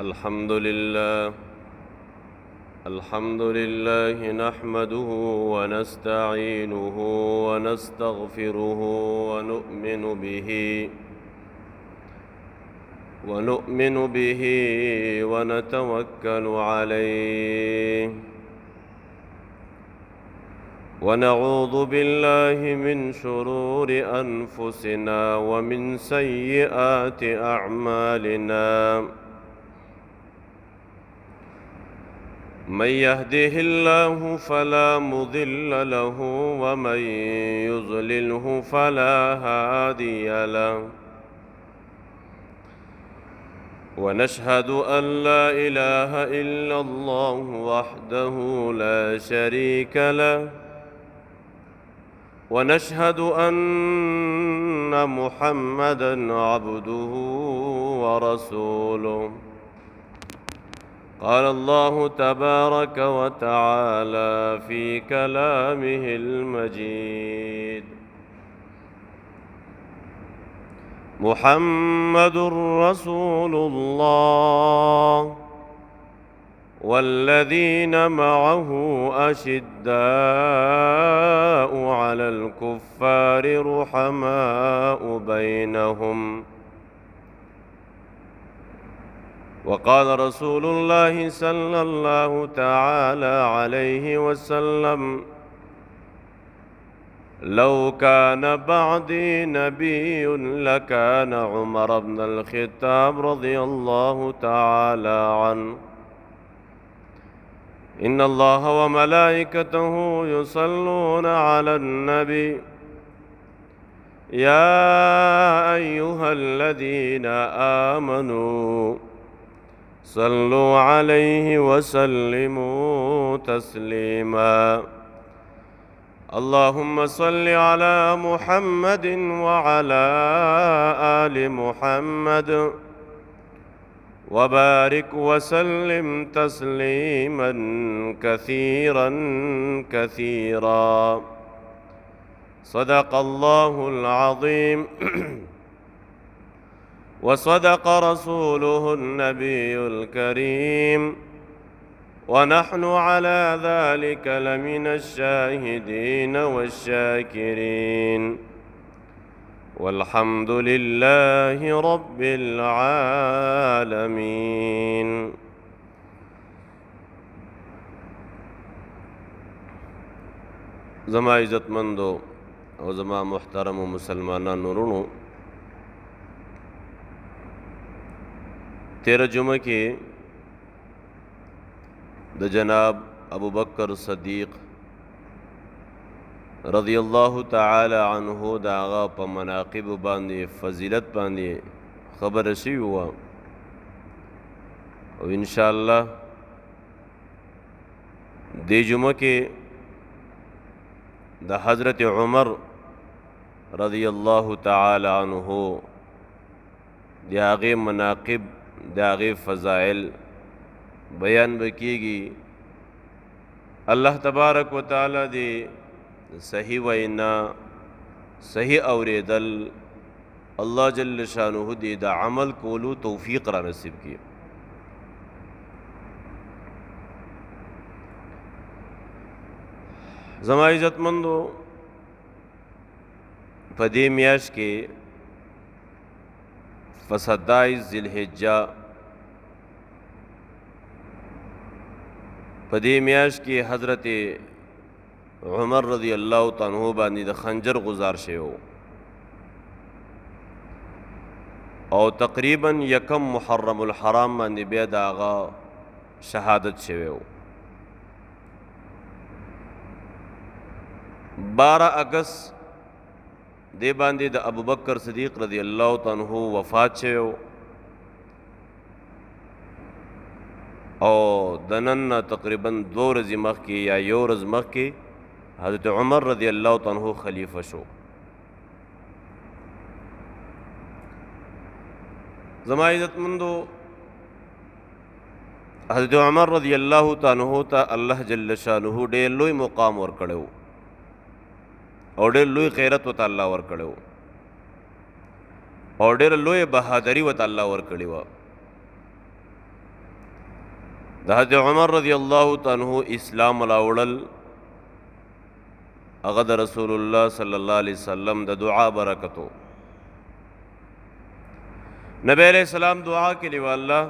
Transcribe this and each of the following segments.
الحمد لله نحمده ونستعينه ونستغفره ونؤمن به ونتوكل عليه ونعوذ بالله من شرور أنفسنا ومن سيئات أعمالنا من يهده الله فلا مضل له ومن يضلله فلا هادي له ونشهد أن لا إله إلا الله وحده لا شريك له ونشهد أن محمدًا عبده ورسوله قال الله تبارك وتعالى في كلامه المجيد محمد رسول الله والذين معه أشداء على الكفار رحماء بينهم وقال رسول الله صلى الله تعالى عليه وسلم لو كان بعدي نبي لكان عمر بن الخطاب رضي الله تعالى عنه إن الله وملائكته يصلون على النبي يا أيها الذين آمنوا صلوا عليه وسلموا تسليما اللهم صل على محمد وعلى آل محمد وبارك وسلم تسليما كثيرا كثيرا صدق الله العظيم وصدق رسوله النبي الكريم ونحن على ذلك لمن الشاهدين والشاكرين والحمد لله رب العالمين زما عزت مندو او زما محترم مسلمانان نورونو تیرہ جمعہ کے د جناب ابو بکر صدیق رضی اللہ تعالی عنہ دا آغا پا مناقب باندے فضیلت باندے خبر رسی ہوا و انشاءاللہ دے جمعہ کے دا حضرت عمر رضی اللہ تعالی عنہ دے آغے مناقب دے آغے فضائل بیان بکیگی اللہ تبارک و تعالی دے صحیح وینا صحیح اوریدل اللہ جل شانہ دے دا عمل کولو توفیق را نصیب کی زما عزت مندو پدی میاش کے فصدائی ذی الحجہ پدی میاش کی حضرت عمر رضی اللہ عنہ باندې د خنجر گزار شیو او تقریبا یکم محرم الحرام باندې بیا د آغا شهادت شیو 12 اگست دے باندې د ابوبکر صدیق رضی اللہ عنہ وفات شیو او دنن تقریبا 2 ورځې مخکې یا 1 ورځ مخکې حضرت عمر رضی اللہ عنہ خلیفہ شو زما عزت مندو حضرت عمر رضی اللہ عنہ تا اللہ جل شانہ ډېر لوی مقام ورکړو او ډېر لوی غیرت وت الله ورکړو او ډېر لوی بہادری وت الله ورکړی و د حضرت عمر رضی الله تعالی عنہ اسلام راوړل هغه د رسول الله صلی الله علیه وسلم د دعا برکتو. نبی علیہ السلام دعا کړي و الله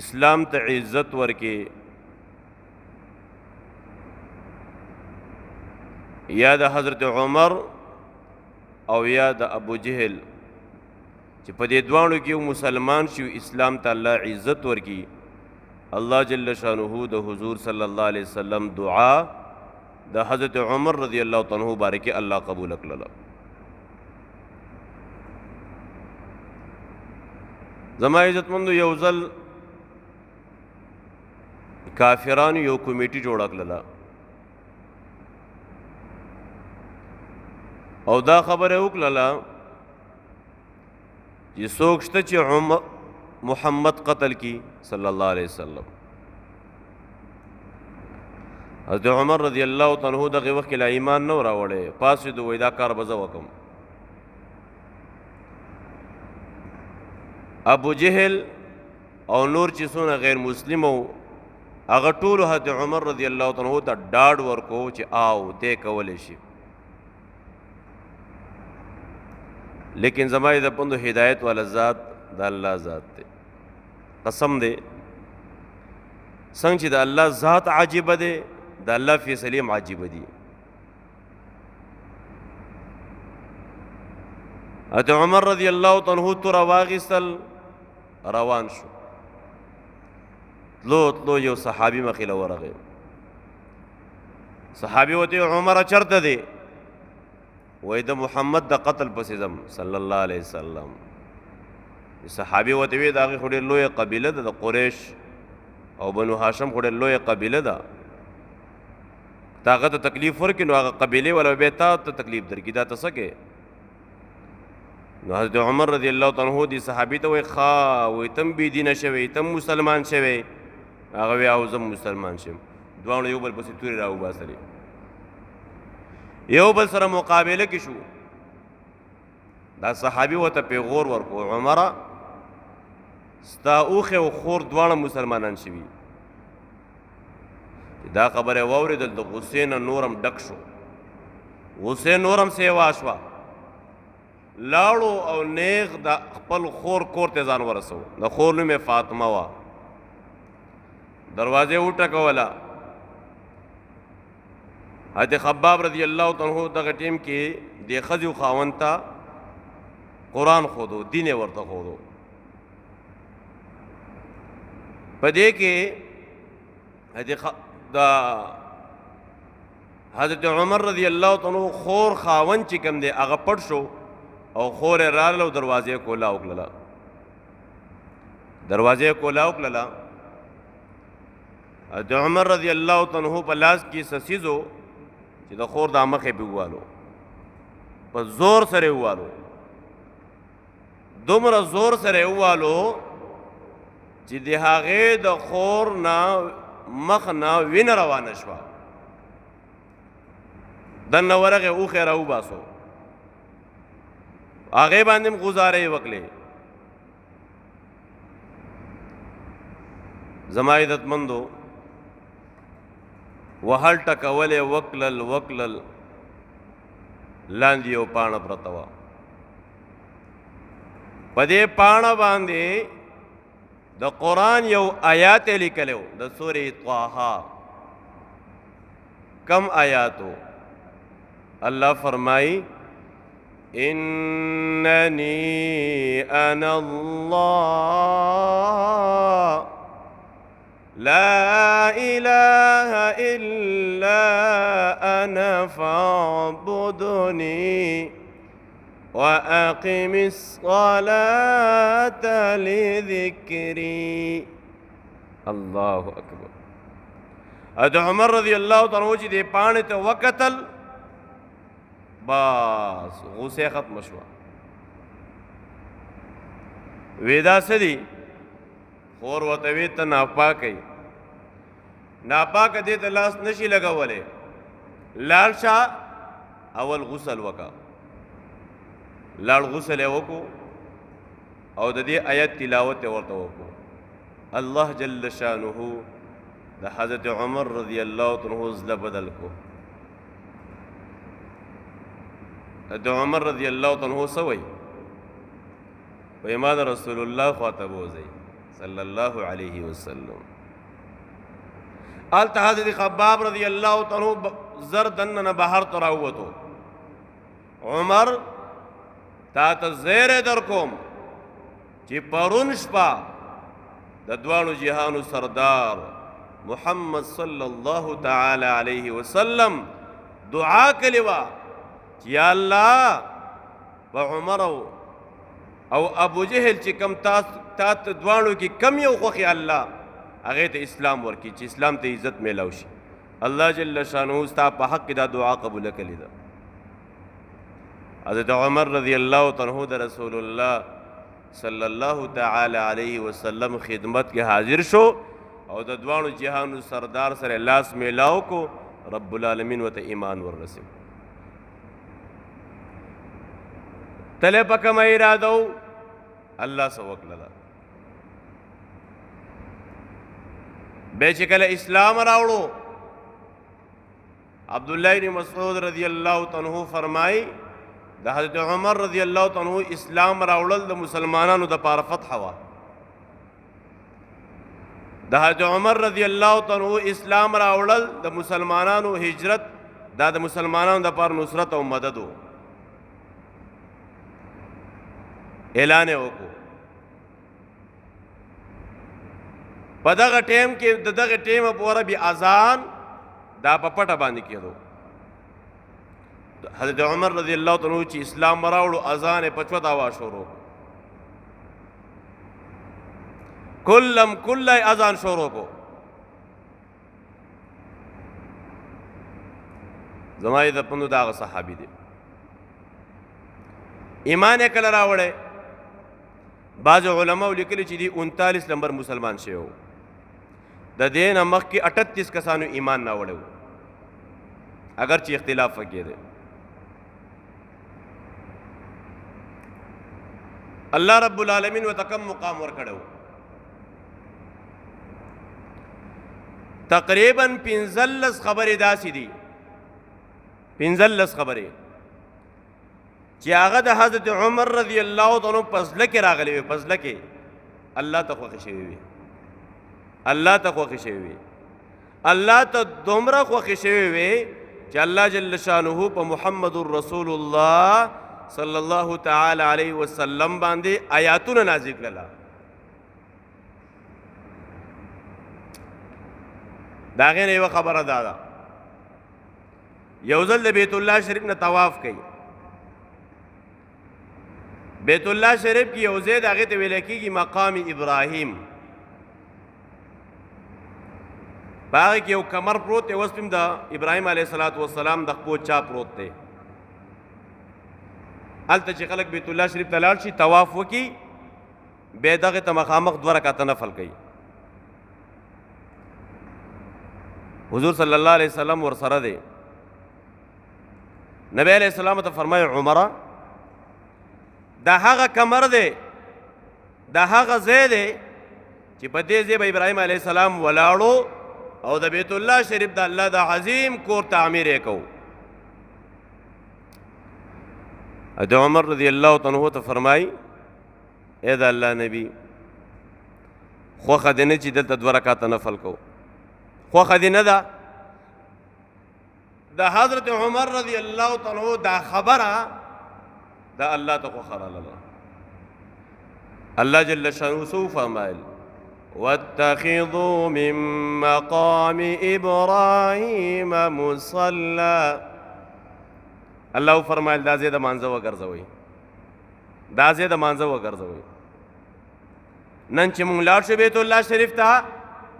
اسلام ته عزت ورکې، یا د حضرت عمر او یا د ابو جهل چې په دې دوانو کې مسلمان شي اسلام ته الله عزت ورکي. الله جل شانه د حضور صلی الله علیه وسلم دعا د حضرت عمر رضی الله تعالی عنہ بارک الله قبول کړل. زما عزتمندو یو ځل کافرانو یو کمیټي جوړه کړله او دا خبره وکړله چې څوک شته چې محمد قتل کی صلی الله علیه وسلم. حضرت عمر رضی الله تعالی عنہ دغه وخت لا ایمان نه راوړی، پاسې دوی دا کار به زه وکم. ابو جهل او نور چې څونه غیر مسلم وو هغه ټول حضرت عمر رضی الله تعالی عنہ ته ډاډ ورکو چې آو دې کولی شي. لیکن زما د پندو هدایت والا ذات د الله ذات دی، قسم دی څنګه چې د الله ذات عجیب دی د الله فیصلې عجیب دي. حضرت عمر رضی الله تعالی عنہ تر واغستل روان شو، تلو یو صحابي مخې له ورغی. صحابي وته عمر چرته دی؟ وای د محمد د قتل پسې ځم صلی الله علیه وسلم. صحابي وته وی دا خو ډېر لویه قبیله ده د قریش او بنو هاشم خو ډېر لویه قبیله ده، تاغه ته تکلیف ورکړي نو هغه قبیله ولا به تا ته تکلیف درکړي دا ته څه کې. نو حضرت عمر رضی الله تعالی عنہ دی صحابي ته وای خا وای تم بی دینه شوی تم مسلمان شوی، هغه وی او زم مسلمان شم. دوانو یو بل پسې توري راو باسري، یو بل سره مقابله کې شو. دا صحابي وته پیغور ورکو عمره ستا اوخه او خور دوانه مسلمانان شوي. دا خبره واورېدل د غصې نه نورم ډک شو، غصې نورم سیوا شوه، لاړو او نیغ د خپل خور کور ته ځان ورسو. د خور نوم یې فاطمه وه. دروازې وټکوله. حضرت خباب رضی الله تعالی عنہ دغه ټیم کې د ښځو خاوند ته قرآن ښودو، دین یې ورته ښودو. په دې کې حضرت عمر رضی الله تعالی عنہ خور خاوند چې کوم دی هغه پټ شو او خور یې راغله او دروازې کولا وکړله. دروازې کولا وکړله. حضرت عمر رضی الله تعالی عنہ په لاس کې سسیزو چې د خور دا مخې پې ووالو، په زور سره یې ووالو، دومره زور سره یې ووالو چې د هغې د خور نه مخ نه وینه روانه شوه. دننه ورغې اوښې را وباسو، هغې باندې هم غزارې وکړې. زما عزتمندو وهل ټکولې وکلل لاندې یو پاڼه پرته وه. په دې پاڼه باندې د قرآن یو آیات یې لیکلی و د سورې طه. کم آیاتو؟ الله فرمایي اننی انا اللہ لا الہ الا انا فاعبدنی واقم الصلاة لذکری. اللہ اکبر. حضرت عمر رضی اللہ تعالی عنہ چې دې پاڼې ته وکتل بس غصه ختم شوه. وېدا څه دي؟ خور ورته وی ته ناپاکه یې، ناپاکه دې ته لاس نشي لګولی، لاړ شه اول غسل وکړه. لاړ غسل یې وکړو او د دې آیت تلاوت یې ورته وکړو. الله جل شانه د حضرت عمر رضی الله عنه زله بدل کو. د عمر رضی الله عنه سوی و ما د رسول الله خواته بوزي صلی الله علیه وسلم. آلته حضرت خباب رضی الله عنه زردن بهر تراوتو، عمر تا ته زیر در کوم چې پرون شپه د دوانو جهانو سردار محمد صلی الله تعالی علیه وسلم دعا کړې وه چې یا الله په عمر او ابو جهل چې کم تا ته دوانو کې کم یو خوښي الله هغې ته اسلام ورکړي چې اسلام ته عزت میلاو شي. الله جل شانه ستا په حق کې دا دعا قبوله کړې ده. حضرت عمر رضی الله عنه د رسول الله صلی الله تعالی علیه وسلم خدمت کې حاضر شو او د دوانو جهانو سردار سره لاس میلاو کو، رب العالمین ورته ایمان وررسو. تله په کومه اراده و الله څه وکړله. بیا چې کله اسلام راوړو، عبداللہ بن مسعود رضی اللہ عنہ فرمائی د حضرت عمر رضی اللہ عنہ اسلام راوړل د مسلمانانو د پاره فتح وا. د حضرت عمر رضی اللہ عنہ اسلام راوړل د مسلمانانو هجرت دا د مسلمانانو د پاره نصرت او مدد و. اعلان وکړو په دغه ټیم کې د دغه ټیمه پوره بیا اذان دا په پټه باندې کېدو. حضرت عمر رضی الله عنه چې اسلام راوړو اذان یې په چوت آواز شروع کله اذان شروع کو. زما یې د پندو دغه صحابي دی ایمان یې کله راوړی. بعض علماء لیکلي چې دی 39 نمبر مسلمان شوی و. د دې نه مخکې 38 کسانو ایمان نه وړی و، اگر چې اختلاف پکې دی. الله رب العالمین ورته کم مقام ورکړی و؟ تقریبا 15 خبرې داسې دي، 15 خبرې چې هغه د حضرت عمر رضی الله عنه په زړه کې راغلي وي، په زړه کې الله ته خوښې شوي وي، الله ته خوښې شوي وي، الله ته دومره خوښې شوي وي چې الله جل شانه په محمد رسول الله صلی الله تعالی علیه وسلم باندې آیاتونه نازل کړل. دا غیر یو خبره ده، یو ځل د بیت الله شریف نه طواف کوي. بیت الله شریف کې یو ځای د هغې ته ویل کېږي مقام ابراهیم. په هغې کې یو کمر پروت دی، اوس هم د ابراهیم علیه السلام د خپو چا پروت دی. هلته چې خلک بیت الله شریف ته لاړ شي طواف وکړي، بیا دغې ته مخامخ 2 رکعته نفل کوي. حضور صلی الله علیه وسلم ورسره دی. نبی علیه السلام ته فرمایي عمره دا هغه کمر دی، دا هغه ځای دی چې په دې ځای به ابراهیم علیه السلام ولاړو او د بیت الله شریف د الله د عظیم کور تعمیر یې کوو. د عمر رضی الله عنه ته فرمایي ای د الله نبی خوښه دې نه چې دلته 2 رکعاته نفل کوو، خوښه دې نه ده. د حضرت عمر رضی الله عنه دا خبره دا الله ته خوښه راغله. الله جل شانه سو فرمایل واتخذوا من مقام ابراهیم مصلى. الله فرمایل دا ځای د مانځه وګرځوئ، دا ځای د مانځه وګرځوئ. نن چې مونږ لاړ شو بیت الله شریف ته،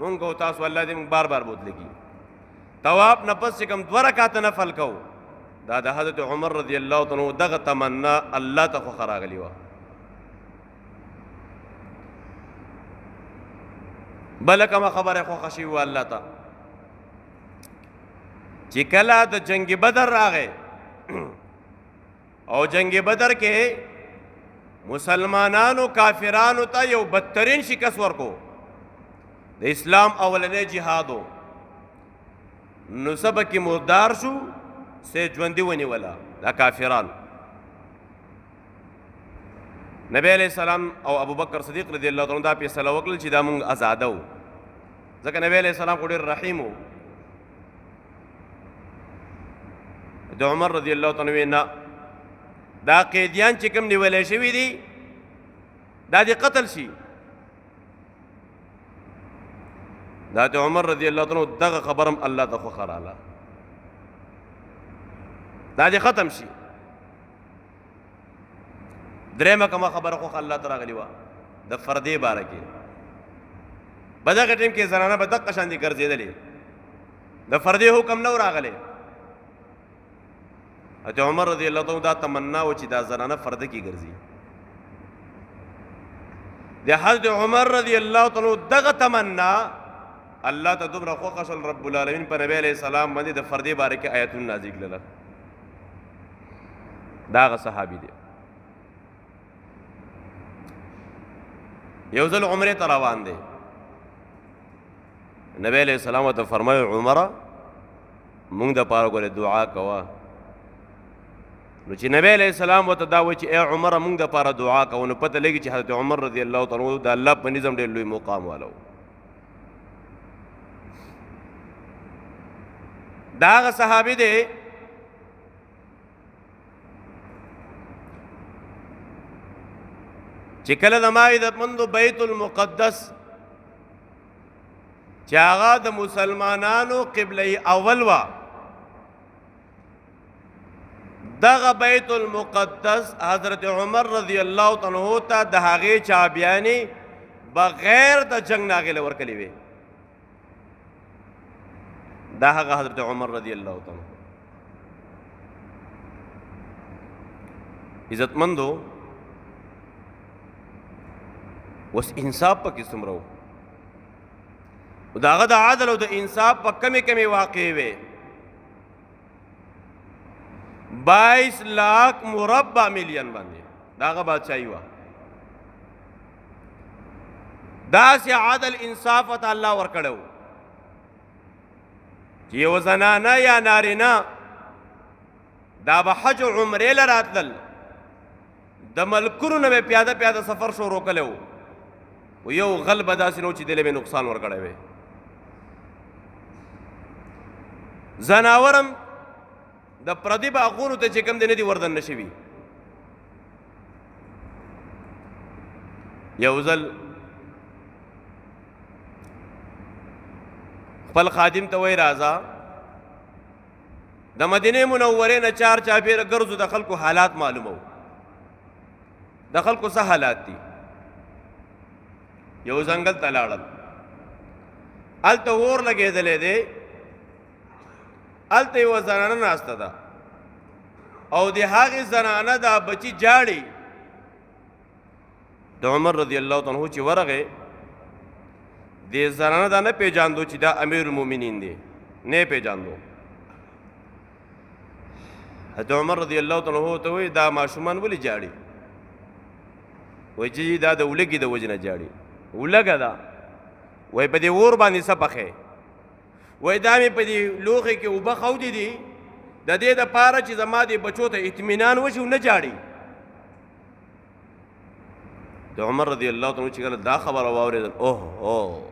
مونږ او تاسو الله دې مونږ بار بار بوتلږي. طواف نه پس چې کوم 2 رکعاته نفل کوو، دا د حضرت عمر رضی الله عنه دغه تمنا الله ته خوښه راغلې وه. بله کومه خبره خوښه شوې وه الله ته چې کله د جنگ بدر راغی او جنگ بدر کې مسلمانانو کافرانو ته یو بدترین شکست ورکو. د اسلام اولنی جهادو نو سبا کې مردار شو سه ژوندي ونیوله دا کافران. نبی علیہ السلام او ابو بکر صدیق رضی الله تعالی عنہ دا فیصله وکړل چې دا مونږ آزادو، ځکه نبی علیہ السلام خو ډېر رحیم و. د عمر رضی الله تعالی عنہ نه دا قیدیان چې کوم نیولې شوي دي دا دې قتل شي. دا د عمر رضی الله تعالی عنہ دغه خبرم الله ته خو خراله دا دې ختم شي. درېمه کومه خبره خو الله ته راغلې وه د فردې باره کې. په دغه ټیم کې زنانه به دقه شان دي ګرځېدلې، د فردې حکم نه و راغلی. حضرت عمر رضی الله تعالی دا تمنا و چې دا زنانه فرده کې ګرځي. د حضرت عمر رضی الله تعالی دغه تمنا الله ته دومره خوښه شول رب العالمین په نبی علیہ السلام باندې د فردې باره کې آیتونه نازل کړل. دا هغه صحابي دی. یو ځل عمرې ته روان دی، نبی علیہ السلام ورته فرمایي عمره مونږ دپاره ګورې دعا کوه. نو چې نبی علیہ السلام ورته دا وایي چې ای عمره مونږ دپاره دعا کوه، نو پته لګي چې حضرت عمر رضی الله تعالی عنہ د الله په نظم ډېر لوی مقام والا و. دا هغه صحابي دی چې کله د عزتمندو بیت المقدس چې هغه د مسلمانانو قبله اول وه، دغه بیت المقدس حضرت عمر رضی الله تعالی عنہ ته د هغې چابیانې بغیر د جنگ نه هغې له ورکړې وې. دا هغه حضرت عمر رضی الله تعالی عنہ. عزتمندو وس انصاف پکې څومره و، د هغه د عدل او د انصاف په کمې کمې واقعې وې. 22 लाख مربع ملین باندې دا هغه بادشاهي وه. داسې عدل انصاف ته الله ورکړی و چې یو زنانه یا نارینه دا به حج او عمرې له راتلل، د ملکونو نه به پیاده پیاده سفر شروع کړی و، یو غل به داسې نو چې دله به نقصان ورکړی وی. زناورم د پردي باغونو ته چې کوم دی نه دي وردن نه شوي. یو ځل خپل خادم ته وایي راځه د مدینې منورې نه چار چاپېره ګرځو، د خلکو حالات معلومو، د خلکو څه حالات دي. یو ځنګل ته لاړل، هلته اور لګېدلی دی، هلته یوه زنانه ناسته ده او د هغې زنانه دا بچي جاړي. د عمر رضی الله تعالی عنہ چې ورغې دې زنانه دا نه پیژاندو چې دا امیر المؤمنین دی، نه پیژاندو. حضرت عمر رضی الله تعالی عنہ ته وایي دا ماشومان ولې جاړي؟ وایي چې دا د ولږې د وجې نه جاړي. ولږه ده وایي په دې اور باندې څه پخې؟ وایي دا مې په دې لوښي کې اوبه خودې دي د دې دپاره چې زما دې بچو ته اطمینان وشي نه جاړي. د عمر رضی الله تعالی چې کله دا خبره واورېدل اوه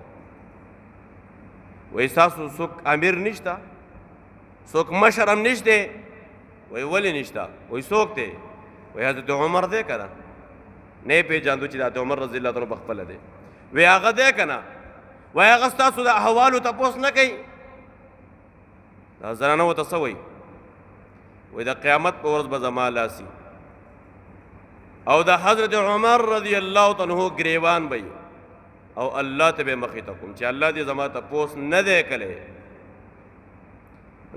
وایي ستاسو څوک امیر نشته، څوک مشر هم نشته؟ وایي ولې نشته؟ وایي څوک دی؟ وایي حضرت عمر دی که نه؟ نه یې پېژاندو چې حضرت عمر رضی الله تعالی پخپله دی. وایي هغه دی که نه؟ وایي هغه ستاسو د احوالو تپوس نه کوي؟ دا زنانه ورته څه وایي؟ وایي د قیامت په ورځ به زما لاسي او د حضرت عمر رضی الله تعالی عنہ ګریوان به او الله ته به مخې ته کوم چې الله دې زما تپوس نه دی کلی.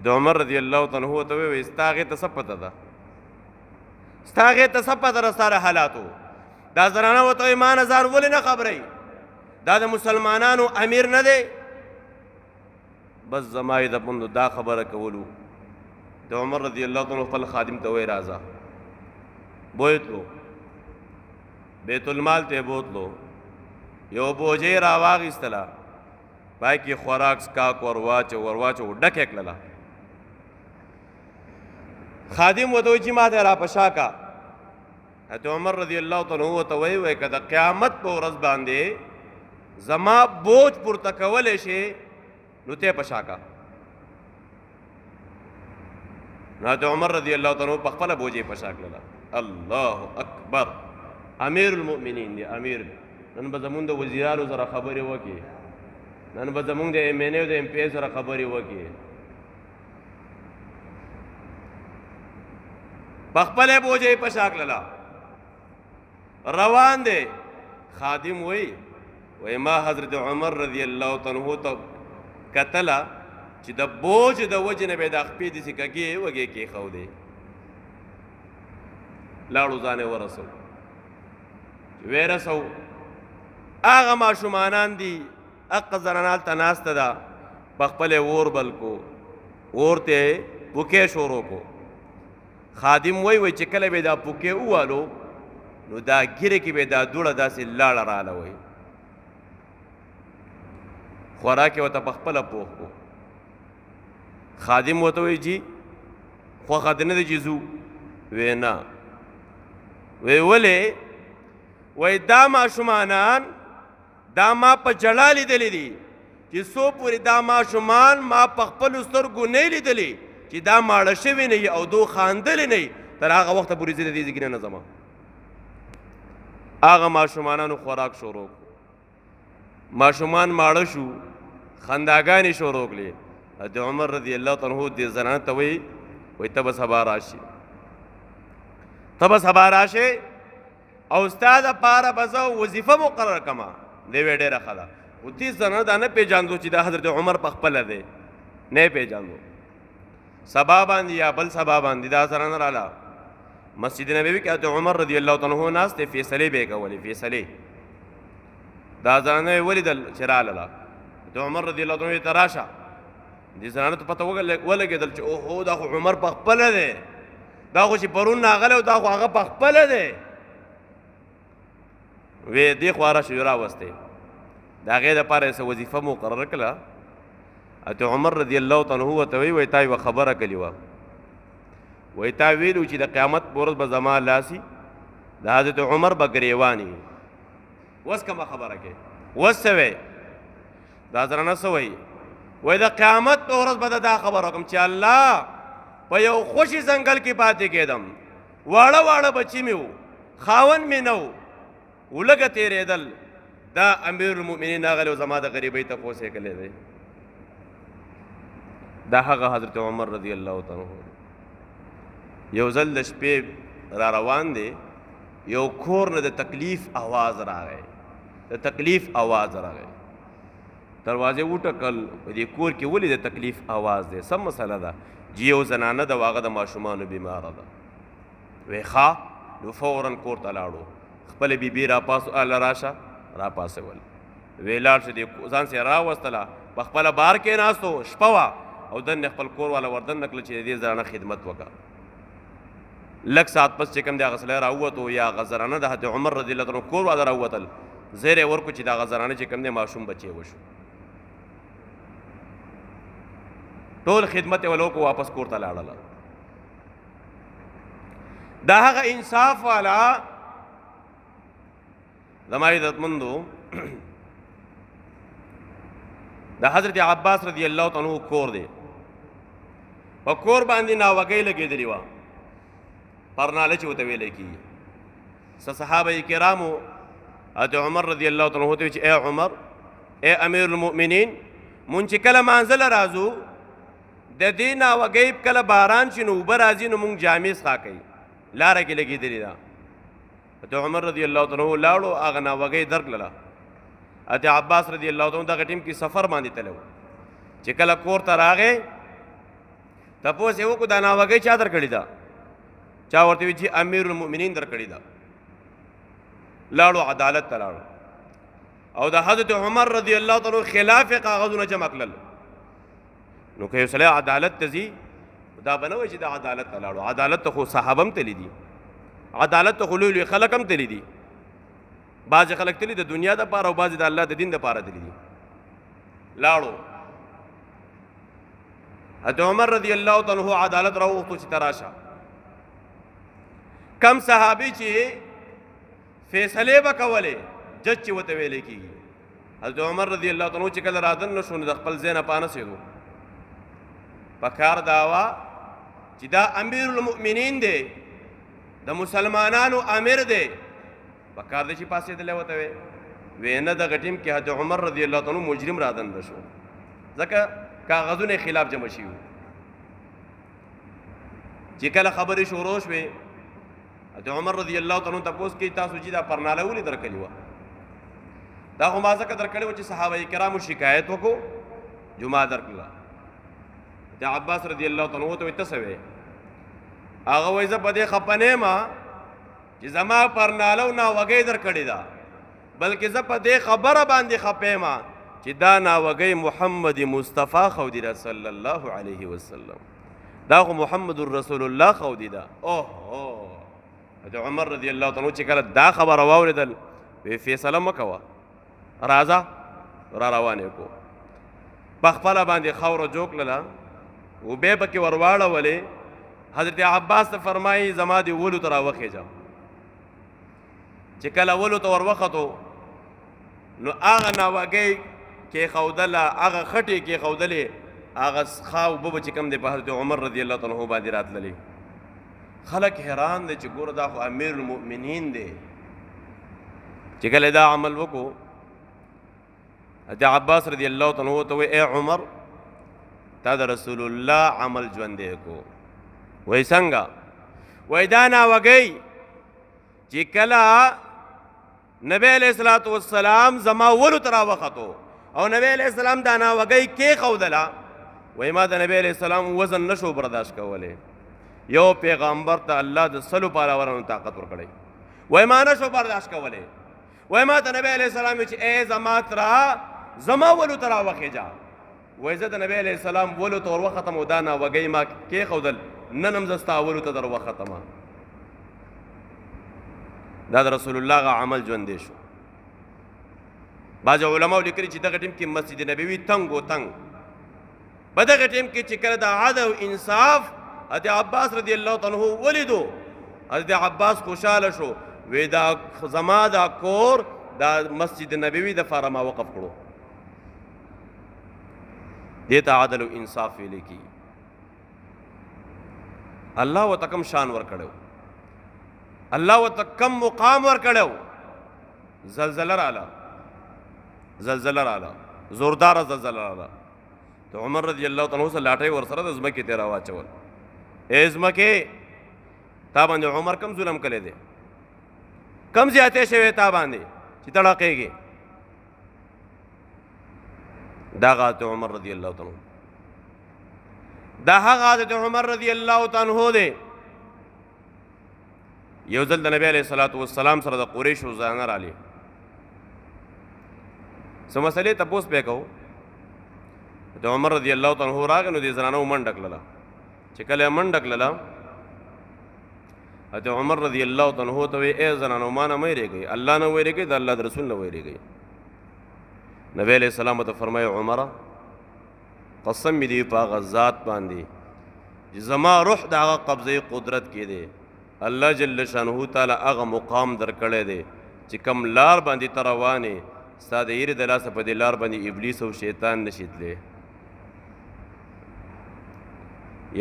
د عمر رضی الله تعالی عنہ ته وایي ستا هغې ته څه پته ده؟ ستا هغې ته څه پته ده ستا د حالاتو؟ دا زنانه ورته وایي ما نه ځان ولې نه خبروي؟ دا د مسلمانانو امیر نه دی؟ بس زما یې د پندو دا خبره کولو. د عمر رضی الله تعالی عنہ خپل خادم ته وایي راځه. بوتلو بیت المال ته بوتلو، یو بوجۍ راواخیستله، پای کې خوراک سکاک ورواچو ډکې کړله. خادم ورته وایي چې ما ته را په شا کا. حضرت عمر رضی الله تعالی عنہ ورته وایي که د قیامت په ورځ باندې زما بوج پورته کولی شي نو ته په شا کا. نو حضرت عمر رضی الله تعالی عنہ په خپله بوج یې په شا کړله. الله اکبر. امیر المؤمنین دی. امیر نن به زمونږ د وزیرانو سره خبرې وکړي، نن به زمونږ د ایم این اے او د ایم پی ای سره خبرې وکړي. په خپله بوجه یې په شا کړله. روان دی. خادم وایي ما حضرت عمر رضی الله تعالی عنہ ته کتله چې د بوج د وجې نه به د خپې داسې کږې وږې کېښودې. لاړو ځان یې ورسو. ویې رسو هغه ماشومانان دي، هغه زنانه هلته ناسته ده، په خپل اور بل کو، اور ته پوکې شروع کو. خادم وایي چې کله به دا پوکې ووالو نو دا ګیره کې به دا دوړه داسې لاړه راله وایي. خوراک یې ورته په خپله پوخ کو. خادم ورته وایي جي خوښه دې نه ده چې ځو؟ وی نه. وی ولې؟ وایي دا ماشومانان دا ما په جړا لیدلی دي چې څو پورې دا ماشومان ما په خپلو سترګو نه لیدلی چې دا ماړه شوي نه وي او دو خاندلی نه وي، تر هغه وخته پورې زه د دې ځای نه ځمه. هغه ماشومانانو خوراک شروع کړو. ماشومان ماړه شو، خنداګانې شروع کړې. حضرت عمر رضی الله تعالی عنہ دې زنانه ته وایي ته به سبا راشي، ته به سبا راشې او ستا دپاره به زه وظیفه مقرر کړمه. دی وی ډېره ښه ده. خو دې زنانه دا نه پېژاندو چې دا حضرت عمر په خپله دی، نه یې پېژاندو. سبا باندې یا بل سبا باندې دا زنانه راله مسجد نبوي کې حضرت عمر رضی الله تعالی عنہ ناست دی، فیصلې به یې کولې. فیصلې دا زنانه یې ولیدل چې راله. حضرت عمر رضی الله تعالی عنہ ته راشه. دې زنانه ته پته ولګېدل چې اوهو دا خو عمر په خپله دی، دا خو چې پرون راغلی او دا خو هغه په خپله دی. وی دې خوا راشه راوستی. د هغې دپاره یې څه وظیفه مقرره کړله. حضرت عمر رضی الله تعالی عنہ ورته وایي تا یوه خبره کړې وه، وایي تا ویلو چې د قیامت په ورځ به زما لاسي د حضرت عمر به ګریوانې وي. اوس کومه خبره کوې؟ اوس څه وی؟ دا زنانه څه وایي؟ وایي د قیامت په ورځ به دا خبره وکړم چې الله په یو خوشي ځنګل کې پاتې کېدم، واړه واړه بچي مې وو، خاوند مې نه و، ولږه تېرېدل، دا امیر المؤمنین راغلی او زما د غریبۍ تپوس یې کړی دی. دا هغه حضرت عمر رضی الله تعالی عنہ. یو ځل د شپې را روان دی، یو کور نه د تکلیف آواز راغی، د تکلیف آواز راغی. دروازې وټکل، په دې کور کې ولې د تکلیف آواز دی؟ څه مسله ده؟ چې یو زنانه د هغه د ماشومانو بیماره ده. وی ښه، نو فورا کور ته لاړو، خپله بیبي راپاسو راشه راپاسول. وی لاړ شو، ځان سې راوستله، په خپله بار کې ناستو، شپه وه او دننه خپل کور والا وردننه کړله چې د دې زنانه خدمت وکړه. لږ ساعت پس چې کوم د هغه سړی راووتو یا هغه زنانه د حضرت عمر رضی الله عنه کور والا راووتل، زیر یې ورکړو چې د هغه زنانه چې کوم دی ماشوم بچی وشو. ټول خدمت یې ول وکړو، واپس کور ته لاړله. دا هغه انصاف والا زما عزتمندو د حضرت عباس رضی الله تعالی عنہ کور دی. په کور باندې ناوګۍ لګېدلې وه، پرناله چې ورته ویلی کېږي. څه صحابه کرامو حضرت عمر رضی الله تعالی عنہ ته ویل چې ای عمر، ای امیر المؤمنین، مونږ چې کله مانځه له راځو د دې ناوګۍ کله باران شي نو اوبه راځي نو مونږ جامې څښا کوي، لاره کې لګېدلې ده. حضرت عمر رضی الله تعالی عنہ لاړو، هغه ناوګۍ درکړله. حضرت عباس رضی الله تعالی عنہ دغه ټیم کې سفر باندې تللی و. چې کله کور ته راغی تپوس یې وکړو دا ناوګۍ چا درکړې ده؟ چا ورته ویل چې امیر المؤمنین درکړې ده. لاړو عدالت ته لاړو او د حضرت عمر رضی الله تعالی عنہ خلاف کاغذونه جمع کړل. نو که یو سړی عدالت ته ځي دا به نه وایي چې دا عدالت ته لاړو. عدالت ته خو صحابه هم تللي دي، عدالت ته خو لوی لوی خلک هم تللي دي. بعضې خلک تللي د دنیا دپاره او بعضې د الله د دین دپاره تللي دي. لاړو. حضرت عمر رضی الله تعالی عنہ عدالت راوغوښتو چې تراشه کم صحابي چې فیصلې به کولې جج چې ورته ویلې کېږي. حضرت عمر رضی الله تعالی عنہ چې کله رادن نه شو نو د خپل ځای نه پانسېدو. پکار دا وه چې دا امیر المؤمنین دی، د مسلمانانو امیر دی، پکار دی چې پاسېدلی ورته وی نه دغه ټیم کې حضرت عمر رضی الله تعالی عنہ مجرم رادن نه شو ځکه کاغذونه خلاف جمع شي وو. چې کله خبرې شروع شوې حضرت عمر رضی الله تعالی عنہ تپوس کې تاسو چې دا پرناله ولې درکړې وه؟ دا خو ما ځکه درکړې وه چې صحابه کرامو شکایت وکړو جمعه درکړله. د عباس رضی الله تعالی عنہ ته وایي ته څه وې؟ هغه وایي زه په دې خفه نه یم چې زما پرناله او ناوګۍ درکړې ده، بلکې زه په دې خبره باندې خفه یم چې دا ناوګۍ محمد مصطفی خودي ده صلی الله علیه وسلم، دا خو محمد رسول الله خودي ده. اوه حضرت عمر رضی الله تعالی عنہ چې کله دا خبره واورېدل وی فیصله مه کوه، راځه را روانې کو. په خپله باندې خاوره جوکړله اوبې پکې ور واړولې. حضرت عباس ته فرمایي زما دې ولو ته راوخېږه. چې کله ولو ته ور وختو نو هغه ناوګۍ کېښودله، هغه خټې کېښودلې، هغه څښا اوبه به چې کوم دی په حضرت عمر رضی الله تعالی عنہ باندې راتللې. خلک حیران دی چې ګوره دا خو امیر المؤمنین دی. چې کله دا عمل وکړو حضرت عباس رضی الله تعالی عنہ ته وایي اے عمر تا د رسول الله عمل ژوندی کو. وایي څنګه؟ وایي دا ناوګۍ چې کله نبی علیہ الصلوۃ والسلام زما ولو ته راوختو او نبی علیہ السلام دا ناوګۍ کېښودله، وایي ما د نبی علیہ السلام وزن نشو برداشت کولی. یو پیغمبر ته الله د سلو پهلوانانو طاقت ورکړی، وایي ما نشو برداشت کولی. وایي ما ته نبی علیہ السلام چې ای زما تره زما ولو ته راوخېږه. وایي زه د نبی علیہ السلام ولو ته ور وختم او دا ناوګۍ ما کېښودل، نن هم زه ستا ولو ته در وختمه. دا د رسول الله غ عمل ژوندی شو. بعض علماو لیکلي چې دغه ټیم کې مسجد نبوي تنګ و تنګ. په دغه ټیم کې چې کله د عدل او انصاف حضرت عباس رضی الله تعالی عنہ ولیدو، حضرت عباس خوشحاله شو، وی دا زما دا کور دا مسجد نبوي دپاره ما وقف کړو. دې ته عدل او انصاف ویلی کېږي. الله ورته کم شان ورکړی، الله ورته کم مقام ورکړی. زلزله راله، زلزله راله، زورداره زلزله راله. د عمر رضی الله تعالی عنہ لاټۍ ورسره د ځمکې ته راواچول. ای ځمکې تا باندې عمر کم ظلم کړی دی، کم زیاتې شوی تا باندې چې ته ړقېږې. دا حضرت عمر رضی الله تعالی عنہ، دا هغه حضرت عمر رضی الله تعالی عنہ دی. یو ځل د نبی علیہ الصلوۃ والسلام سره د قریشو زنانه رالی، څه مسلې تپوس پې کوو. د عمر رضی الله تعالی عنہ راغی نو دې زنانو منډه کړله. چې کله یې منډه کړله حضرت عمر رضی الله تعالی عنہ ته وایي ای زنانو ما نه مه ویرېږئ، الله نه ویرېږئ، د الله د رسول نه ویرېږئ. نبی علیہ السلام ته فرمایي عمره قسم مې دی په هغه ذات باندې چې زما روح د هغه قبضې قدرت کې دی، الله جل شانه تعالی هغه مقام درکړی دی چې کم لار باندې ته روان یې ستا د یېرې د لاسه په دې لار باندې ابلیس او شیطان نشي تللی.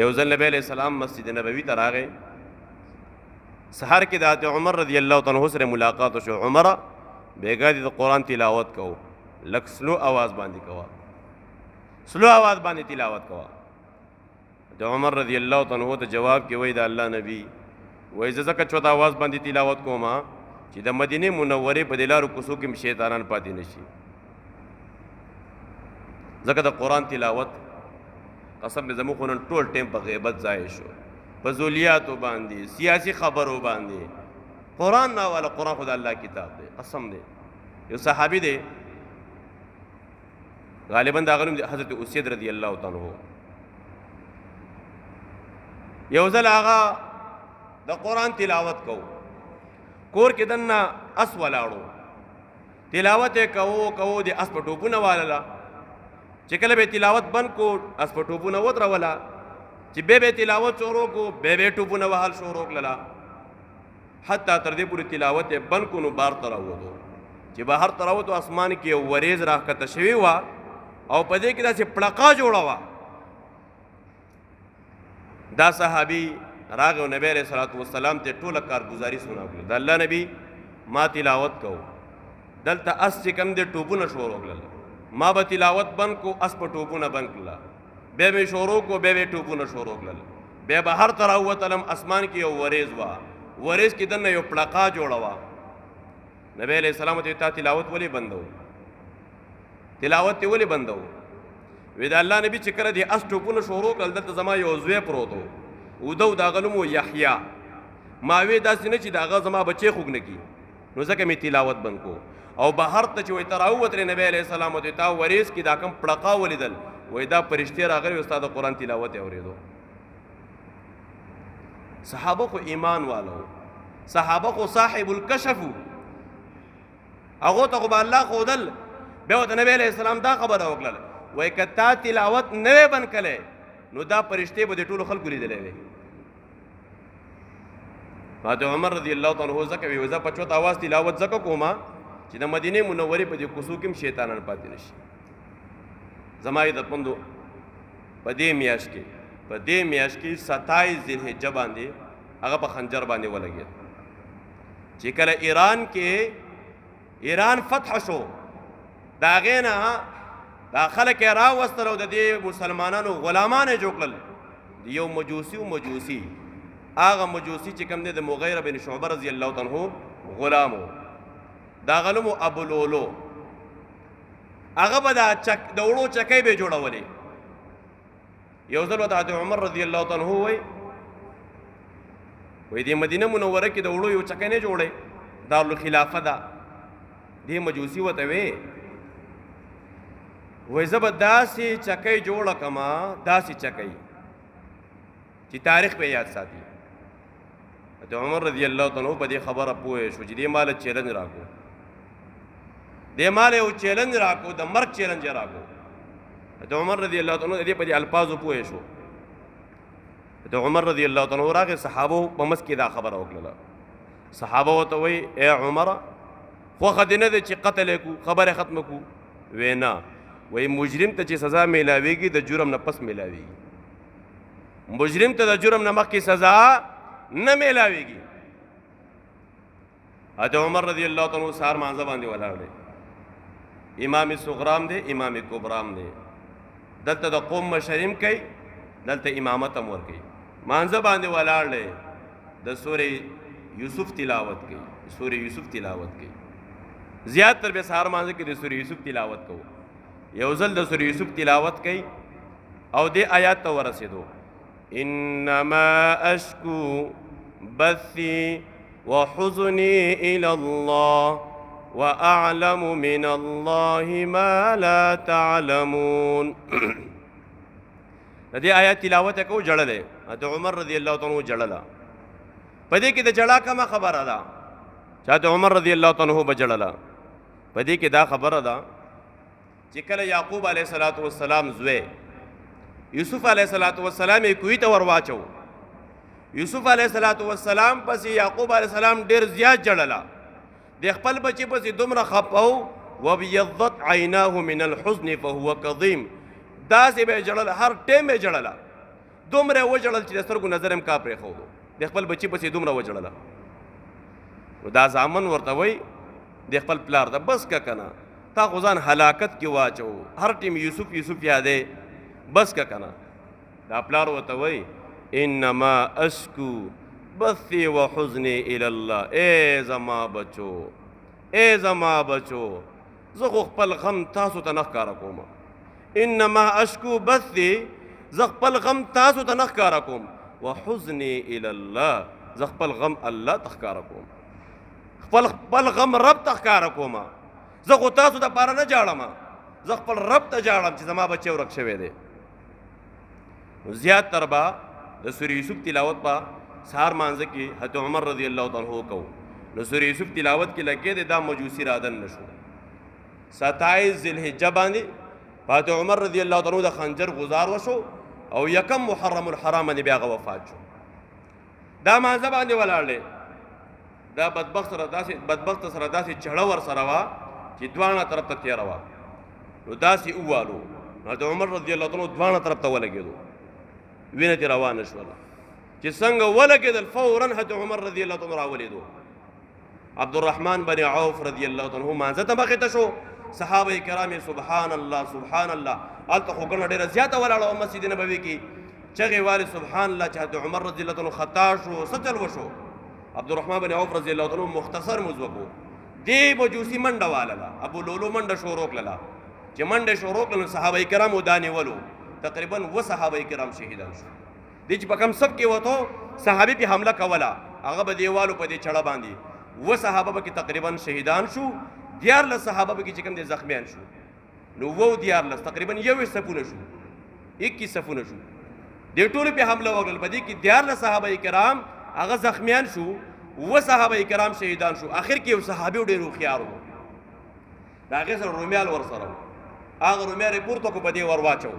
یو ځل نبی علیہ السلام مسجد نبوي ته راغی، سحر کې د حضرت عمر رضی الله تعالی عنہ سره ملاقات وشو. عمره بیګا دې د قرآن تلاوت کوو، لږ سلو آواز باندې کوه، سلو آواز باندې تلاوت کوه. د عمر رضی الله تعالی عنہ ته جواب کې وایي د الله نبی وایي زه ځکه چوته آواز باندې تلاوت کوم چې د مدینې منورې په دې لارو کوڅو کې شیطانان پاتې نشي. ځکه د قرآن تلاوت قسم مې زموږ خو نن ټول ټیم په غیبت ضایع شو، په ذولیاتو باندې، سیاسي خبرو باندې. قرآن نه والا قرآن خو د الله کتاب دی، قسم دی. یو صحابي دی غالبا د هغه نوم حضرت اسید رضی الله تعالی عنہ. یو ځل هغه د قرآن تلاوت کو، کور کې دننه اس ولاړو، تلاوت یې کوو د اس په ټوپونه والله. چې کله به تلاوت بند کو اس په ټوپونه ودروله چې به تلاوت شروع کو به ټوپونه وهل شروع کړله حتی تر دې پورې تلاوت یې بند کو نو بار ته راووتو چې بهر ته راووتو اسمان کې یو وریځ راښکته شوې وه او په دې کې داسې پړقا جوړه وه دا صحابي راغی نبی علیہ الصلوۃ والسلام ته ټوله کارګزاري سنا کړه د الله نبی ما تلاوت کو دلته اس چې کم دې ټوپونه شروع کړل ما به تلاوت بند کو اس په ټوپونه بند کړل به شروع کو به ټوپونه شروع کړل به بهر ته راووتلم اسمان کې یو وریځ وه وریځ کې دننه یو پړقا جوړه وه نبی علیہ السلام ته تا تلاوت ولې بندو تلاوت ته ولې بندو وی د الله نبی چې کله دې اس ټوپونه شروع کړل دلته زما یو زوی پروت و ودو دا غنوم یحیی ما وی داسې نه چې د هغه زما بچی خوږ نه کي نو ځکه مې تلاوت بند کو او بهر ته چې وایي ته راووتلې نبی علیه السلام ته تا وریځ کې دا کوم پړقا ولیدل وایي دا فرشتې راغلي استاد قرآن تلاوت یې اورېدو صحابه خو ایمان والو صحابه خو صاحب الکشف هغو ته خو به الله ښودل بیا ورته نبی علیه السلام دا خبره وکړله وایي که تا تلاوت نه وی بند کړی نو دا فرشتې به د ټولو خلکو لیدلی وی حضرت عمر رضی الله تعالی عنہ ځکه وی زه په چوت اواز تلاوت ځکه کومه چې د مدینې منورې په دې کوڅو کې هم شیطانان پاتې نه شي زما عزتمندو په دې میاشت کې 27 ذوالحجه باندې هغه په خنجر باندې ولګېد چې کله ایران فتح شو د هغې نه دا خلک یې راوستل او د دې مسلمانانو غلامان یې جوړ کړل یو مجوسي هغه مجوسي چې کوم دی د مغیره بن شعبه رضی الله عنه غلام و دا غلام ابو لولو هغه به د وړو چکۍ به جوړولې یو ځل ورته حضرت عمر رضی الله عنه وایي دې مدینه منوره کې د وړو یو چکۍ نه جوړې دارالخلافه ده دې مجوسي ورته وایي زه به داسې چکۍ جوړه کړمه داسې چکۍ چې تاریخ به یاد ساتي حضرت عمر رضی الله عنه په دې خبره پوه شو چې دې مال چیلنج راکو دې مال یو چیلنج راکو د مرګ چیلنج راکو حضرت عمر رضی الله عنه دې په دې الفاظو پوه شو حضرت عمر رضی الله عنه راغی صحابو په مس کې دا خبره وکړه صحابه ورته وایي اے عمر خوښه دې نه دی چې قتل یې کو خبره ختمه کو وینا وایي مجرم ته چې سزا میلاویږي د جرم نه پس میلاویږي مجرم ته د جرم نه مخکې سزا نه میلاویږي حضرت عمر رضی الله عنه سهار مانځه باندې ولاړ دی امام صغرام دی امام کبرام دی دلته د قوم مشریم کوي دلته امامت هم ورکوي مانځه باندې ولاړ دی د سورې یوسف تلاوت کوي زیات تر به سهار مانځه کې د سورې یوسف تلاوت کوو یو ځل د سورې یوسف تلاوت کوي او دې آیات ته ورسېدو انما اشکو بثی وحزنی الی الله واعلم من الله ما لا تعلمون د دې آیات تلاوت کوو جړلې حضرت عمر رضی الله عنه جړله په دې کې د جړا کومه خبره ده چې حضرت عمر رضی الله عنه بجړله په دې کې دا خبره ده چې کله یعقوب علیه السلام زوی یوسف علیه السلام یې کوی ته ور واچو یوسف علیه السلام پسې یعقوب علیه السلام ډېر زیات جړله د خپل بچی پسې دومره خپه و وبیضت عیناه من الحزن فهو کظیم داسې به یې جړله هر ټیم به یې جړله دومره یې وجړل چې د سترګو نظر هم کا پرېښودو د خپل بچی پسې دومره وجړله نو دا زامن ورته وایي د خپل پلار ته بس که که نه تا خو ځان هلاکت کې واچو هر ټیم یوسف یادې بس که که نه دا پلار ورته وایي انما اشکو بثی و حزنی الی الله ای زما بچو زه خو خپل غم تاسو ته نه ښکاره کوم انما اشکو بثی زه خپل غم تاسو ته نه ښکاره کوم و حزنی الی الله زه خپل غم الله ته ښکاره کوم خپل غم رب ته ښکاره کوم زه خو تاسو دپاره نه جاړم زه خپل رب ته جاړم چې زما بچی ورک شوی دی زیات تر به د سورې یوسف تلاوت به سهار مانځه کې حضرت عمر رضی الله عنه کوو نو سورې یوسف تلاوت کې لګې دی دا مجوسي رادن نه شو 27 ذوالحجه باندې پاتې عمر رضی الله تعالی د خنجر غزار وشو او یکم محرم الحرام باندې بیا هغه وفات شو. دا مانځه باندې ولاړ دی. دا بدبخت سره داسې چړه ور سره وه چې دواړه طرف ته تېره وه. نو داسې ووالو نو د عمر رضی الله تعالی دواړه طرف ته ولګېدو، وینه ترې روانه شوله. چې څنګه ولګېدل فورا حضرت عمر رضی الله تعالی راولېدو. عبدالرحمن بن عوف رضی الله تعالی مانځه ته مخې ته شو. صحابه کرام سبحان الله سبحان الله، هلته خو ګڼه ډېره زیاته ولاړه وه مسجد نبوي کې، چغې والې سبحان الله چې حضرت عمر رضی الله تعالی خطا شو. څه چل وشو؟ عبدالرحمن بن عوف رضی الله تعالی مختصر موضوع کو دې مجوسي منډه واله، ابو لولو منډه شروع کړله. چې منډه شروع کړله صحابه کرامو دا نیولو، تقریبا 2 صحابه کرام شهیدان شو. دې چې په کوم صف کې وته صحابي پې حمله کوله، هغه به دیوالو په دې چړه باندې 2 صحابه به کې تقریبا شهیدان شو، 14 صحابه به کې چې کوم دې زخمیان شو. نو 14 تقریبا 21 صفونه شو، 21 صفونه شو. دې ټولو پې حمله وکړل، په دې کې 14 صحابه کرام هغه زخمیان شو، 2 صحابه کرام شهیدان شو. آخر کې یو صحابي ډېر هوښیار و، د هغې سره رومیال ورسره و. هغه رومیال یې پورته کړو، په دې ور واچو.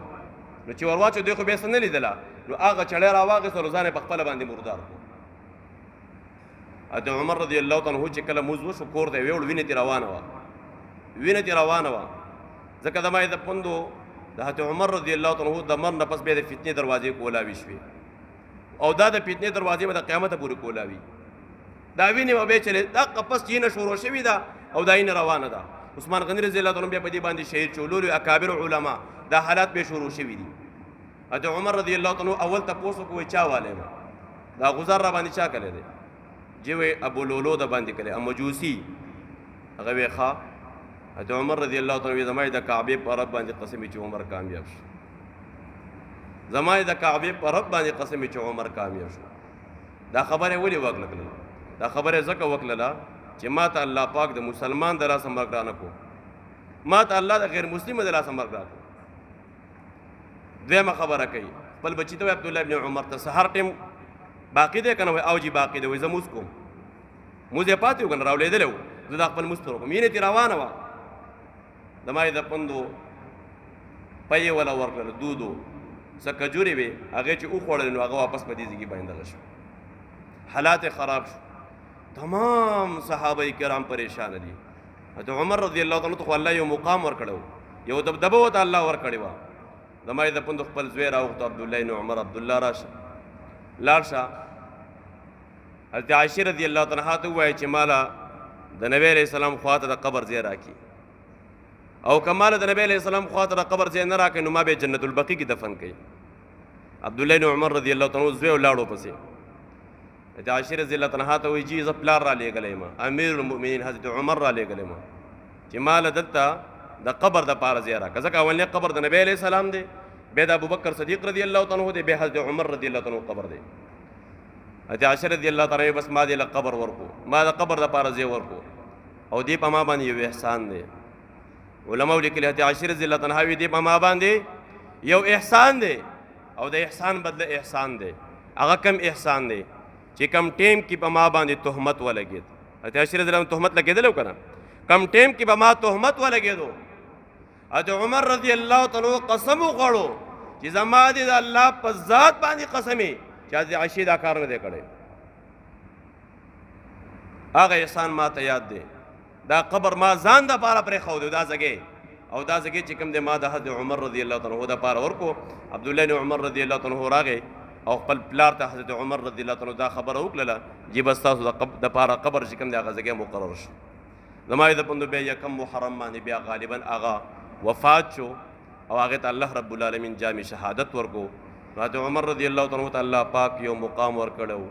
نو چې ور واچو دی خو بیا څه نه لیدله، نو هغه چړی را واخېستلو ځان یې په خپله باندې مردار کړو. حضرت عمر رضی الله تعالی عنه چې کله مونځ وشو کور ته یې ویوړ، وینه ترې روانه وه. ځکه د ما د پوندو د حضرت عمر رضی الله تعالی عنه د مرګ نه پس بیا د فتنې دروازې کولاوي شوې، او دا د فتنې دروازې به د قیامته پورې کولاوي. دا وینې به بیا چلې دقه پس چې نه شروع شوې ده او دا یې روانه ده. عثمان غني رضی الله تعالی بیا په دې باندې شهید شو. لولو اکابر علما دا حالات به شروع شوي دي. حضرت عمر رضی الله تعالی اول تپوس وکړو چا والی ما دا غزار را باندې چا کړی دی؟ چې وی ابو لولو د باندې کړی مجوسي. هغه وی ښه. حضرت عمر رضی الله تعالی زما د کعبې په رب باندې قسم چې عمر کامیاب شو، زما د کعبې په رب باندې قسم چې عمر کامیاب شو. دا خبره ولې وکړله؟ دا خبره ځکه وکړله چې ما ته الله پاک د مسلمان د لاسه مرګ رانه کو، ما ته الله د غیر مسلم د لاسه مرګ راکو. دویمه خبره کوي خپل بچي ته عبدالله ابن عمر ته سهار ټیم باقي دی که نه؟ او جي باقي دی. وایي زه مونځ کوم. مونځ یې پاتې و که نه؟ راولېدلی و. زه دا خپل مونځ پر وکړم. وینې ترې روانه وه. د ما یې د پندو پۍ یې وله ورکړله، دودو څه کجورې وې، هغې چې وخوړلې نو هغه واپس په دې ځای کې باندې دغه شو. حالات خراب شو. تمام صحابه کرام پریشان دي. حضرت عمر رضی الله تعالی عنہ الله یو مقام ورکړو، یو دبدبه ورته الله ورکړې وه. د ما یې د پندو خپل زوی راوغوښته عبدالله بن عمر، عبدالله راشه لاړ شه. حضرت عایشې رضی الله تعالی عنها ته ووایه چې ماله د نبی علیه السلام خوا ته د قبر ځای راکړي، او که ماله د نبی علیه السلام خوا ته د قبر ځای نه راکړي نو ما به جنت البقیع کې دفن کړي. عبدالله بن عمر رضی الله تعالی عنہ زوی ولاړو پسې. حضرت عایشې رضی الله تعالی عنها ته وایي جی زه پلار را لېږلی یم، امیر المؤمنین حضرت عمر را لېږلی یم چې ماله دلته د قبر دپاره ځای راکړه. ځکه اولنی قبر د نبی علیه السلام دی، بیا د ابوبکر صدیق رضی الله تعالی عنہ دی، بیا حضرت عمر رضی الله تعالی عنہ قبر دی. حضرت عایشہ رضی الله تعالی عنہ بس ما دې له قبر ورکو، ما د قبر دپاره ځای ورکو، او دې په ما باندې یو احسان دی. علماء لیکلي حضرت عایشہ رضی الله تعالی عنہ دې په ما باندې یو احسان دی، او د احسان بدله احسان دی. هغه کم احسان دی چې کم ټیم کې په ما باندې تهمت ولګېد. حضرت عایشہ رضی الله عنہ تهمت لګېدلی و که نه؟ کم ټیم کې په ما تهمت ولګېدو. حضرت عمر رضی الله تعالی عنہ قسم وخوړو چې زما دې د الله په ذات باندې قسمې چې حضرت عایشې دا کار نه دی کړی. هغه احسان ما ته یاد دی. دا قبر ما ځان دپاره پرېښودی دا ځګې، او دا ځګې چې کوم دی ما د حضرت عمر رضی الله تعالی عنہ دپاره ورکو. عبدالله بن عمر رضی الله تعالی عنہ راغی او خپل پلار ته حضرت عمر رضی الله تعالی عنہ دا خبره وکړله چې بس تاسو دپاره قبر چې کوم دی هغه ځګې مقرر شو. زما یې د پندو بیا یکم محرم باندې بیا غالبا هغه وفات شو، او هغې ته الله رب العالمین جامع شهادت ورکو. حضرت عمر رضی الله تعالی عنہ ته الله پاک یو مقام ورکړی.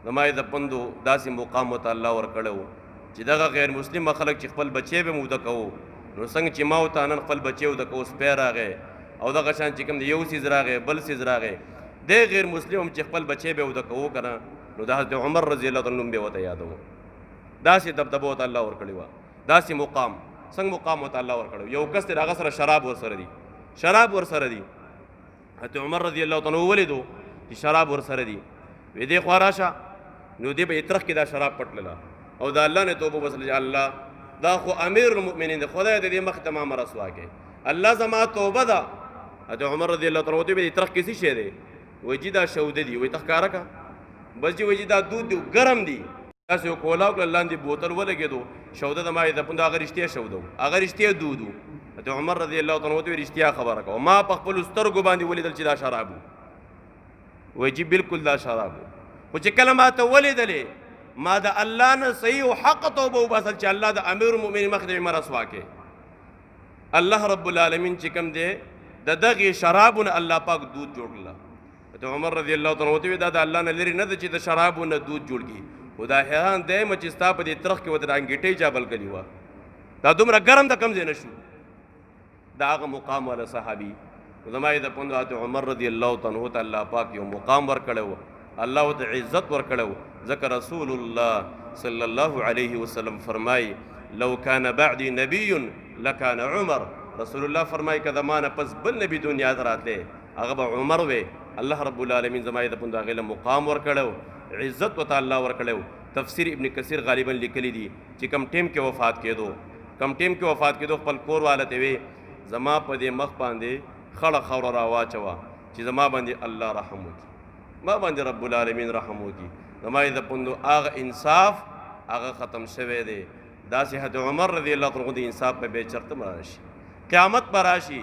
زما یې د پندو داسې مقام ورته الله ورکړی چې دغه غیر مسلم خلک چې خپل بچی به موده کوو، نو څنګه چې ما ورته نن خپل بچی وده کوو، سپی راغی او دغه شان چې کوم دی یو څیز راغی بل څیز راغی، دی غیر مسلم هم چې خپل بچی به وده کوو که نه، نو د حضرت عمر رضی الله تعالی نوم به ورته یادوو. داسې دبدبه ورته الله ورکړې وه، داسې مقام. څنګه مقام ورته الله ورکړی؟ یو کس دی هغه سره شراب ورسره دي، شراب ورسره دي. حضرت عمر رضی الله تعالی ولیدو چې شراب ورسره دي، وی دې خوا راشه. نو دې به یې ترخ کې دا شراب پټلله، او د الله نه توبه وسله چې الله دا خو امیر المؤمنین دی، خدای دې دې مخې ته ما رسوا کړي. الله زما توبه ده. حضرت عمر رضی الله تعالی عنہ به ترخ کسی شی دی وای چې دا شوده دی وای تخکارا کا بس جی وای چې دا دود دی ګرم دی تاسو کولاو کله لاندې بوتل ولګېدو شوده د ما د پوند هغه رښتیا شوده هغه رښتیا دودو. حضرت عمر رضی الله تعالی عنہ رښتیا خبره کوي ما په خپل سترګو باندې ولیدل چې دا شراب وای چې بالکل دا شراب خو چې کله ما ته ولیدلې ما د الله نه صحیح او حق توبه وباسل چې الله د امیر المؤمنین مخدمه مرسوا کې الله رب العالمین چې کوم دی د دغه شرابونه الله پاک دود جوړل. حضرت عمر رضی الله تعالی عنہ دا د الله نه لري نه چې د شرابونه دود جوړږي خدا حیران دی چې ستا په دې ترخ کې ودر انګیټي جابل کلی و دا دومره ګرم د کم ځای نشو دا هغه مقام ولا صحابي زمای د پوند حضرت عمر رضی الله تعالی عنہ الله پاک یو مقام ور کړو الله ته عزت ور کړو ذکر رسول الله صلی الله علیه وسلم فرمای لو کان بعدی نبی لکان عمر. رسول الله فرمای که زمانه پس بل نبی دنیا ته راتله هغه به عمر وې. الله رب العالمین زمای د پوند هغه مقام ور کړو عزت وته الله ور کړو. تفسیر ابن کثیر غالبا لیکلی دي چې کم ټیم کې وفات کېدو خپل کور والته وي زما په دې مخ باندې خړه خور را واچوا چې زما باندې الله رحم وکړي ما باندې رب العالمین رحم وکړي زما د پوند هغه انصاف هغه ختم شوه دی. دا سي حضرت عمر رضی الله تعالی عنہ انصاف په به چرته مراشي قیامت براشي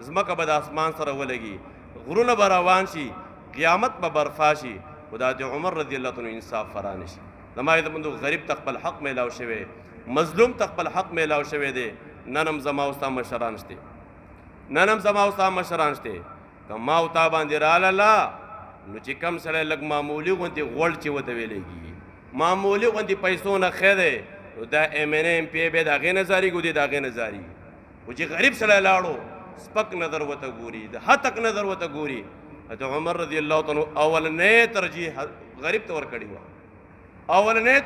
زمکه به د اسمان سره ولګي غرونه بروان شي قیامت به برفا شي خدا د عمر رضی الله تعالی انصاف فرانه شي. زما د بندو غریب تخپل حق میلاو شوی مظلوم تخپل حق میلاو شوی دی. ننم زما او ستا مشران شته کما او تا باندې رااله نو چې کم سره لګ معمولی غونډې غوړ چې وته ویلېږي معمولی غونډې پیسو نه خیره دا MNM پی به دا غې نظاری ګودي دا غې نظاری او چې غریب سره لاړو سپک نظر وته ګوري د هتک نظر وته ګوري. حضرت عمر رضی الله تعالی اولنې ترجیح غریب ته ور کړی و اولنې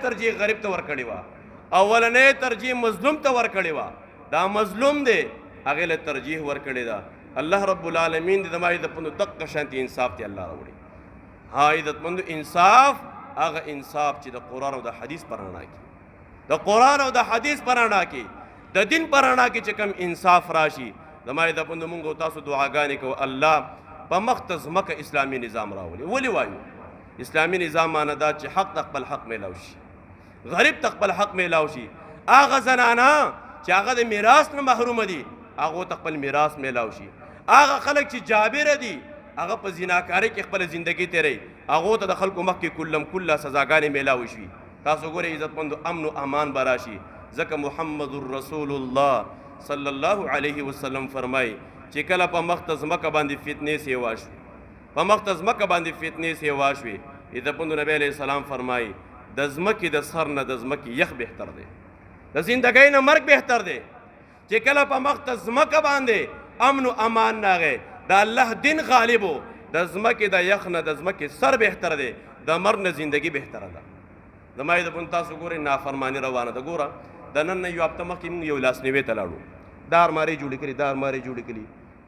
ترجیح مظلوم ته ور کړی و. دا مظلوم دی هغه له ترجیح ور کړی دا. الله رب العالمین دې زمای د پوند دقه شانتي انصاف ته الله راوړي. ها عزت مند انصاف هغه انصاف چې د قران او د حدیث پرانا کی د دین پرانا کی چې کوم انصاف راشي زمای د پوند مونږ تاسو دعاګانې کو الله په مختص مکه اسلامی نظام راولي. ولی وایو اسلامی نظام معنا دا چې حق تقبل حق میلاو شي غریب تقبل حق میلاو شي. هغه زنانا چې هغه د میراث نه محروم دي هغه تقبل میراث میلاو شي. هغه خلک چې جابر دي هغه په زناکاری کې خپل ژوندۍ تیري هغه ته د خلکو مخ کې کله سزاګانې میلاو شي. تاسو ګورئ عزتمند امن او امان براشي ځکه محمد رسول الله صلی الله علیه وسلم فرمای چې کله په مختص مکه باندې فتنې سیوا شوي عزتمند نبی علیہ السلام فرمای د زمکې د سر نه د زمکې یخ بهتر دی د زندګۍ نه مرګ بهتر دی. چې کله په مختص مکه باندې امن او امان ناغه د الله دین غالبو د زمکې د یخ نه د زمکې سر بهتر دی د مرګ نه زندگی بهتره ده. زمای د پون تاسو ګورئ نافرمانی روانه ده. ګوره د نن نه یو هفته مخکې موږ یو لاسنیوي ته لاړو دا المارۍ جوړې کړي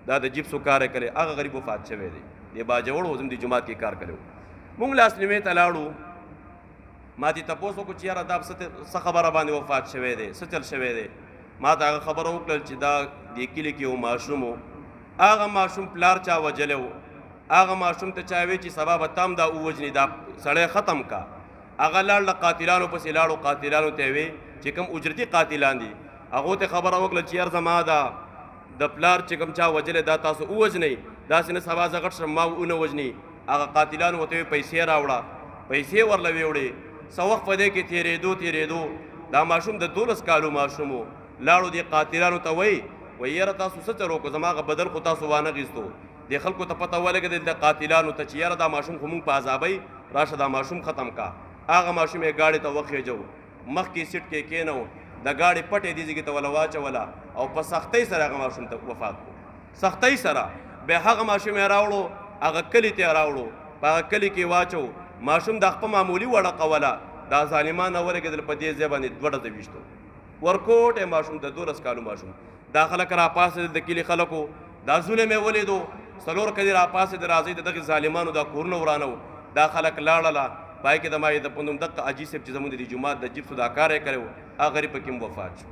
دا د جپسو کار یې کړی هغه غریب وفات شوی دی د باجوړ وزم د جماعت کې کار کړو موږ لاسنیوي ته لاړو ما دې تپوس وکړو چې یاره دا څه خبره باندې وفات شوی دی څه چل شوی دی ما ته هغه خبره وکړل چې دا دې کلي کې یو ماشوم و هغه ماشوم پلار چا وجلی و هغه ماشوم ته چا وی چې سبا به تام دا ووجني دا سړی ختم کا هغه لاړ له قاتلانو پسې لاړو قاتلانو ته وی چې کوم اجرتي قاتلان دي هغه ته خبره وکړه چې یار زما دا د پلار چې کوم چا وجلی دا تاسو ووجنئ داسې نه سبا زه غټ شم ما ونه وجني هغه قاتلانو ورته پیسې راوړه پیسې ورله ویوړې څه وخت په دې کې تېرېدو دا ماشوم د 12 کالو ماشوم و لاړو دې قاتلانو ته وی یاره تاسو څه چل وکړو زما هغه بدل خو تاسو وانه غیستو دې خلکو ته پته ولګېدل د قاتلانو ته چې یاره دا ماشوم خو مونږ په عذابی راشه دا ماشوم ختم کا هغه ماشوم یې گاډي ته وخېجو مخکې سیټ کې کېنو د گاډي پټې دې ځای ته ولا واچوله او په سختۍ سره هغه ماشوم ته وفات کړو سختۍ سره بیا هغه ماشوم یې راوړو هغه کلي ته یې راوړو په هغه کلي کې واچو ماشوم د خپل معمولي وړقوله دا ظالمان ولګېدل په دې ځای باندې 2 ډزې ویشتو ورکوټ ماشوم د 12 کالو ماشوم دا خلک را پاسې د کلي خلکو دا ظلم یې ولیدو څلور کلي را پاسې د راځي د دغه ظالمانو دا کورونه ورانو دا خلک لاړله پای کې د مای د پوندم دغه اجي صاحب چې زموږ د جماعت د جیب دا کار یې کړو هغه غریب پکې وفات شو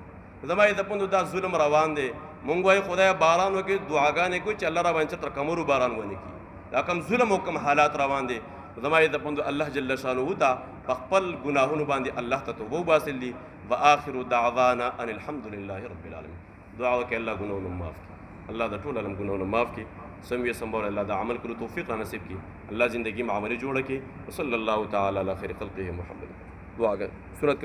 زمای د پوندو دا ظلم روان دی مونږ وایو خدای باران وکړي دعاګانې کوي چې الله را باندې تر کمرو باران ونه کړي دا کم ظلم او کم حالات روان دي زما د پوند الله جل شانه ته خپل ګناهونو باندې الله ته توبه وباسل دي واخر دعوانا ان الحمد لله رب العالمين دعا وکړه الله ګناهونو معاف کړي الله د ټول عالم ګناهونو معاف کړي سمې سمبول الله د عمل کولو توفیق نصیب کړي الله زندگی میں عمل جوړه کړي صلی الله تعالی علی خیر خلقه محمد دعا سورۃ